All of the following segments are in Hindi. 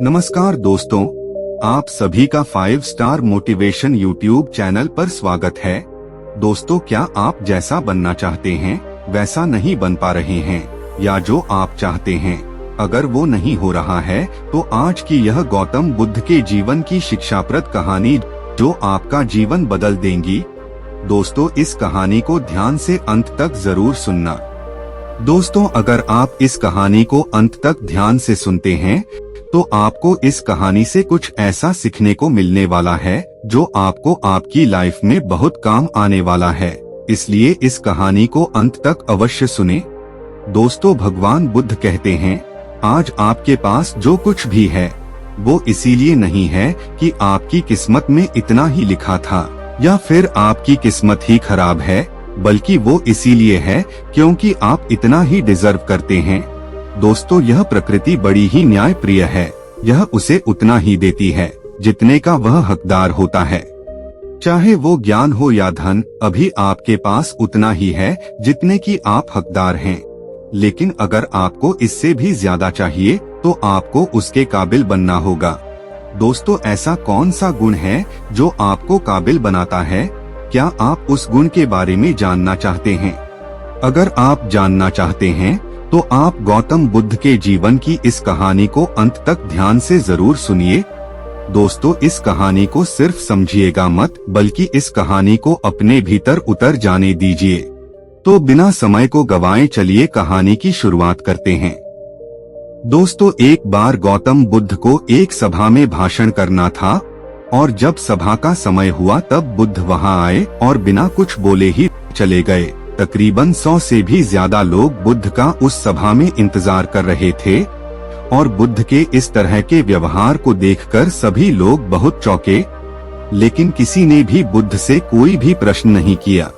नमस्कार दोस्तों, आप सभी का 5 स्टार मोटिवेशन यूट्यूब चैनल पर स्वागत है। दोस्तों, क्या आप जैसा बनना चाहते हैं वैसा नहीं बन पा रहे हैं, या जो आप चाहते हैं अगर वो नहीं हो रहा है, तो आज की यह गौतम बुद्ध के जीवन की शिक्षाप्रद कहानी जो आपका जीवन बदल देंगी। दोस्तों, इस कहानी को ध्यान से अंत तक जरूर सुनना। दोस्तों, अगर आप इस कहानी को अंत तक ध्यान से सुनते हैं तो आपको इस कहानी से कुछ ऐसा सीखने को मिलने वाला है जो आपको आपकी लाइफ में बहुत काम आने वाला है। इसलिए इस कहानी को अंत तक अवश्य सुने। दोस्तों, भगवान बुद्ध कहते हैं, आज आपके पास जो कुछ भी है वो इसीलिए नहीं है कि आपकी किस्मत में इतना ही लिखा था या फिर आपकी किस्मत ही खराब है, बल्कि वो इसीलिए है क्योंकि आप इतना ही डिजर्व करते हैं। दोस्तों, यह प्रकृति बड़ी ही न्यायप्रिय है। यह उसे उतना ही देती है जितने का वह हकदार होता है। चाहे वो ज्ञान हो या धन, अभी आपके पास उतना ही है जितने की आप हकदार हैं। लेकिन अगर आपको इससे भी ज्यादा चाहिए तो आपको उसके काबिल बनना होगा। दोस्तों, ऐसा कौन सा गुण है जो आपको काबिल बनाता है? क्या आप उस गुण के बारे में जानना चाहते हैं? अगर आप जानना चाहते हैं तो आप गौतम बुद्ध के जीवन की इस कहानी को अंत तक ध्यान से जरूर सुनिए। दोस्तों, इस कहानी को सिर्फ समझिएगा मत, बल्कि इस कहानी को अपने भीतर उतर जाने दीजिए। तो बिना समय को गवाए चलिए कहानी की शुरुआत करते हैं। दोस्तों, एक बार गौतम बुद्ध को एक सभा में भाषण करना था और जब सभा का समय हुआ तब बुद्ध वहां आए और बिना कुछ बोले ही चले गए। तकरीबन 100 से भी ज्यादा लोग बुद्ध का उस सभा में इंतजार कर रहे थे और बुद्ध के इस तरह के व्यवहार को देखकर सभी लोग बहुत चौंके, लेकिन किसी ने भी बुद्ध से कोई भी प्रश्न नहीं किया।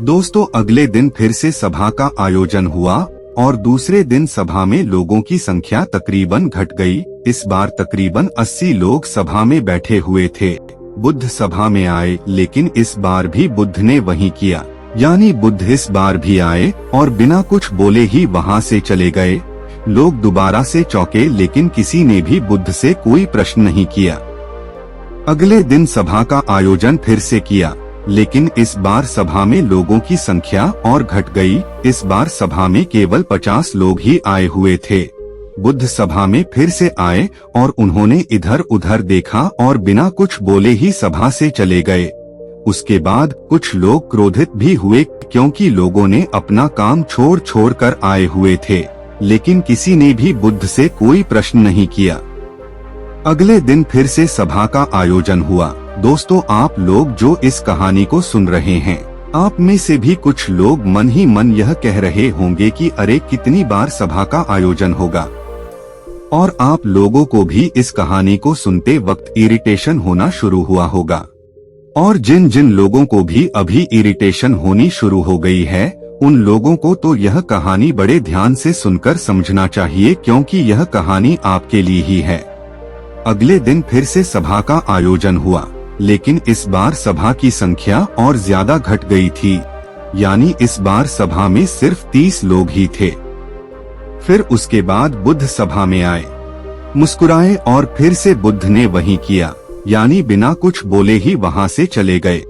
दोस्तों, अगले दिन फिर से सभा का आयोजन हुआ और दूसरे दिन सभा में लोगों की संख्या तकरीबन घट गई। इस बार तकरीबन 80 लोग सभा में बैठे हुए थे। बुद्ध सभा में आए, लेकिन इस बार भी बुद्ध ने वही किया, यानी बुद्ध इस बार भी आए और बिना कुछ बोले ही वहां से चले गए। लोग दोबारा से चौंके, लेकिन किसी ने भी बुद्ध से कोई प्रश्न नहीं किया। अगले दिन सभा का आयोजन फिर से किया, लेकिन इस बार सभा में लोगों की संख्या और घट गई। इस बार सभा में केवल 50 लोग ही आए हुए थे। बुद्ध सभा में फिर से आए और उन्होंने इधर उधर देखा और बिना कुछ बोले ही सभा से चले गए। उसके बाद कुछ लोग क्रोधित भी हुए क्योंकि लोगों ने अपना काम छोड़ कर आए हुए थे, लेकिन किसी ने भी बुद्ध से कोई प्रश्न नहीं किया। अगले दिन फिर से सभा का आयोजन हुआ। दोस्तों, आप लोग जो इस कहानी को सुन रहे हैं, आप में से भी कुछ लोग मन ही मन यह कह रहे होंगे कि अरे कितनी बार सभा का आयोजन होगा। और आप लोगों को भी इस कहानी को सुनते वक्त इरिटेशन होना शुरू हुआ होगा। और जिन जिन लोगों को भी अभी इरिटेशन होनी शुरू हो गई है, उन लोगों को तो यह कहानी बड़े ध्यान से सुनकर समझना चाहिए, क्योंकि यह कहानी आपके लिए ही है। अगले दिन फिर से सभा का आयोजन हुआ, लेकिन इस बार सभा की संख्या और ज्यादा घट गई थी, यानी इस बार सभा में सिर्फ 30 लोग ही थे। फिर उसके बाद बुद्ध सभा में आए, मुस्कुराए और फिर से बुद्ध ने वही किया, यानी बिना कुछ बोले ही वहां से चले गए।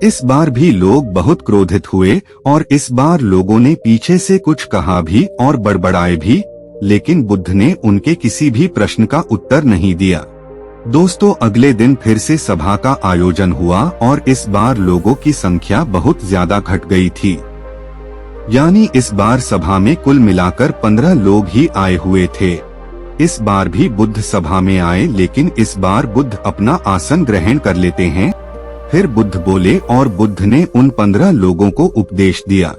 इस बार भी लोग बहुत क्रोधित हुए और इस बार लोगों ने पीछे से कुछ कहा भी और बड़बड़ाए भी, लेकिन बुद्ध ने उनके किसी भी प्रश्न का उत्तर नहीं दिया। दोस्तों, अगले दिन फिर से सभा का आयोजन हुआ और इस बार लोगों की संख्या बहुत ज्यादा घट गई थी, यानी इस बार सभा में कुल मिलाकर 15 लोग ही आए हुए थे। इस बार भी बुद्ध सभा में आए, लेकिन इस बार बुद्ध अपना आसन ग्रहण कर लेते हैं। फिर बुद्ध बोले और बुद्ध ने उन 15 लोगों को उपदेश दिया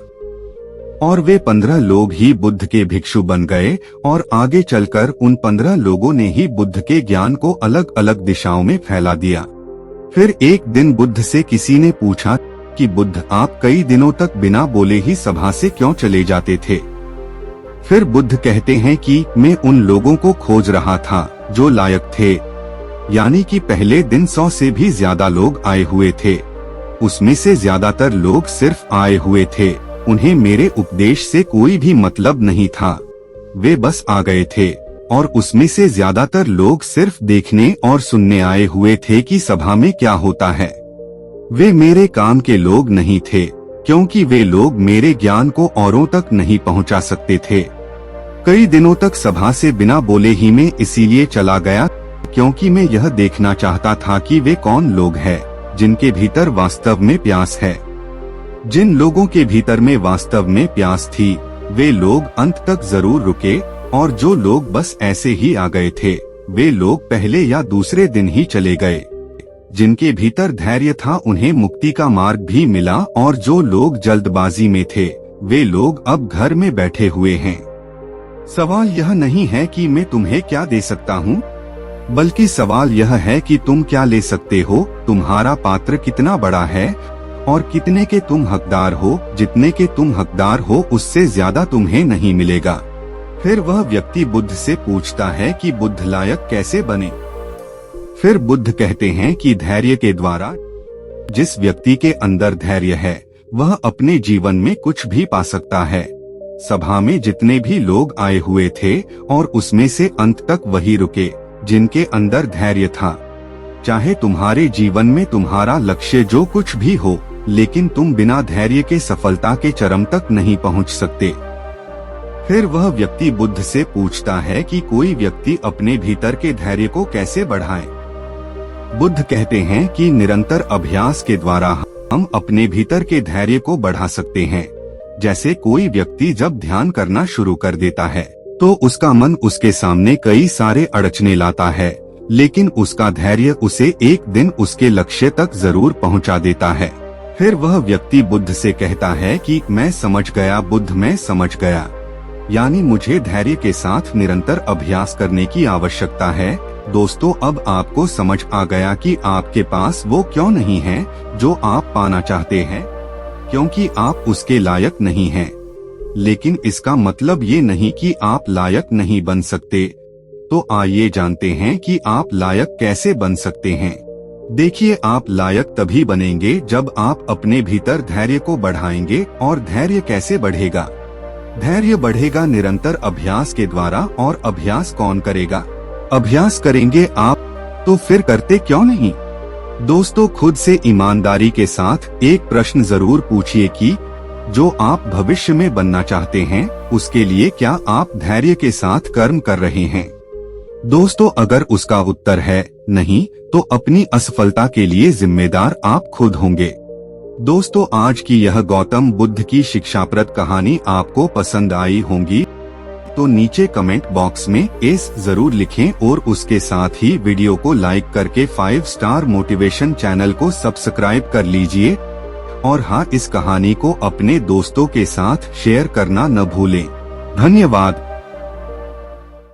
और वे 15 लोग ही बुद्ध के भिक्षु बन गए और आगे चलकर उन 15 लोगों ने ही बुद्ध के ज्ञान को अलग अलग दिशाओं में फैला दिया। फिर एक दिन बुद्ध से किसी ने पूछा कि बुद्ध, आप कई दिनों तक बिना बोले ही सभा से क्यों चले जाते थे? फिर बुद्ध कहते हैं कि मैं उन लोगों को खोज रहा था जो लायक थे, यानी कि पहले दिन 100 से भी ज्यादा लोग आए हुए थे। उसमें से ज्यादातर लोग सिर्फ आए हुए थे, उन्हें मेरे उपदेश से कोई भी मतलब नहीं था। वे बस आ गए थे और उसमें से ज्यादातर लोग सिर्फ देखने और सुनने आए हुए थे कि सभा में क्या होता है। वे मेरे काम के लोग नहीं थे, क्योंकि वे लोग मेरे ज्ञान को औरों तक नहीं पहुंचा सकते थे। कई दिनों तक सभा से बिना बोले ही मैं इसीलिए चला गया, क्योंकि मैं यह देखना चाहता था कि वे कौन लोग हैं जिनके भीतर वास्तव में प्यास है। जिन लोगों के भीतर में वास्तव में प्यास थी, वे लोग अंत तक जरूर रुके, और जो लोग बस ऐसे ही आ गए थे, वे लोग पहले या दूसरे दिन ही चले गए। जिनके भीतर धैर्य था उन्हें मुक्ति का मार्ग भी मिला, और जो लोग जल्दबाजी में थे, वे लोग अब घर में बैठे हुए हैं। सवाल यह नहीं है कि मैं तुम्हें क्या दे सकता हूँ, बल्कि सवाल यह है कि तुम क्या ले सकते हो। तुम्हारा पात्र कितना बड़ा है और कितने के तुम हकदार हो। जितने के तुम हकदार हो उससे ज्यादा तुम्हें नहीं मिलेगा। फिर वह व्यक्ति बुद्ध से पूछता है कि बुद्ध लायक कैसे बने। फिर बुद्ध कहते हैं कि धैर्य के द्वारा। जिस व्यक्ति के अंदर धैर्य है वह अपने जीवन में कुछ भी पा सकता है। सभा में जितने भी लोग आए हुए थे और उसमें से अंत तक वही रुके जिनके अंदर धैर्य था। चाहे तुम्हारे जीवन में तुम्हारा लक्ष्य जो कुछ भी हो, लेकिन तुम बिना धैर्य के सफलता के चरम तक नहीं पहुंच सकते। फिर वह व्यक्ति बुद्ध से पूछता है कि कोई व्यक्ति अपने भीतर के धैर्य को कैसे बढ़ाए। बुद्ध कहते हैं कि निरंतर अभ्यास के द्वारा हम अपने भीतर के धैर्य को बढ़ा सकते हैं। जैसे कोई व्यक्ति जब ध्यान करना शुरू कर देता है तो उसका मन उसके सामने कई सारे अड़चने लाता है, लेकिन उसका धैर्य उसे एक दिन उसके लक्ष्य तक जरूर पहुंचा देता है। फिर वह व्यक्ति बुद्ध से कहता है कि मैं समझ गया बुद्ध, मैं समझ गया। यानी मुझे धैर्य के साथ निरंतर अभ्यास करने की आवश्यकता है। दोस्तों, अब आपको समझ आ गया कि आपके पास वो क्यों नहीं है जो आप पाना चाहते हैं, क्योंकि आप उसके लायक नहीं हैं। लेकिन इसका मतलब ये नहीं कि आप लायक नहीं बन सकते। तो आइए जानते हैं कि आप लायक कैसे बन सकते हैं। देखिए, आप लायक तभी बनेंगे जब आप अपने भीतर धैर्य को बढ़ाएंगे। और धैर्य कैसे बढ़ेगा? धैर्य बढ़ेगा निरंतर अभ्यास के द्वारा। और अभ्यास कौन करेगा? अभ्यास करेंगे आप। तो फिर करते क्यों नहीं? दोस्तों, खुद से ईमानदारी के साथ एक प्रश्न जरूर पूछिए कि जो आप भविष्य में बनना चाहते हैं उसके लिए क्या आप धैर्य के साथ कर्म कर रहे हैं। दोस्तों, अगर उसका उत्तर है नहीं, तो अपनी असफलता के लिए जिम्मेदार आप खुद होंगे। दोस्तों, आज की यह गौतम बुद्ध की शिक्षाप्रद कहानी आपको पसंद आई होंगी, तो नीचे कमेंट बॉक्स में एस जरूर लिखें और उसके साथ ही वीडियो को लाइक करके 5 स्टार मोटिवेशन चैनल को सब्सक्राइब कर लीजिए। और हाँ, इस कहानी को अपने दोस्तों के साथ शेयर करना न भूलें। धन्यवाद।